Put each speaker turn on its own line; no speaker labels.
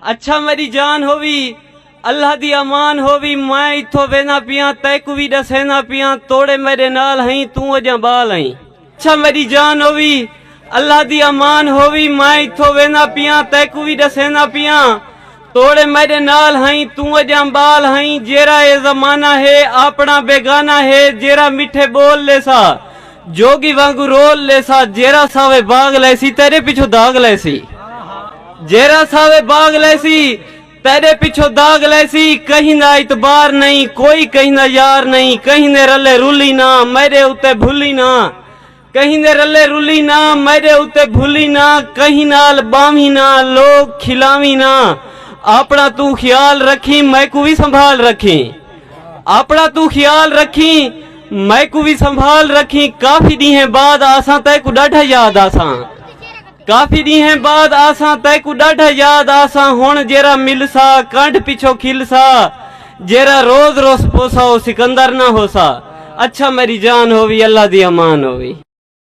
अच्छा मेरी जान होवी अल्लाह दी अमान होवी मैं इथों वेना पिया तैकू भी दसेना पिया तोड़े मेरे नाल हई तू अजा बाल हई। अच्छा मेरी जान होवी अल्लाह दी अमान होवी मैं इथों वेना पिया तैकू भी दसेना पिया तोड़े मेरे नाल हई तू अजा बाल हई। जेरा ये जमाना है अपना बेगाना है जेरा मिठे बोल ले सा जोगी वांगू रोल ले सा जेरा सावे बाग लैसी तेरे पिछो दाग लैसी जेरा सावे बाग लैसी तेरे पिछो दाग लैसी। कहीं ना इतबार नहीं कोई कहीं ना यार नहीं कहीं ने रले रुली ना मेरे उते भूली ना कहीं ने रले रुली ना मेरे उते भूली ना कहीं नाल बामी ना लोग खिलावी ना अपना तू ख्याल रखी मैं को भी संभाल रखी अपना तू ख्याल रखी मैं को भी संभाल रखी। काफी दी बाद आसा तय को डाढ़ा याद आसा काफी दी बाद आसा तय को डाढ़ा याद आसा हुण जेरा मिलसा कंठ पिछो खिलसा जेरा रोज रोज पोसा सिकंदर ना होसा। अच्छा मेरी जान होवी अल्लाह दी अमान होवी।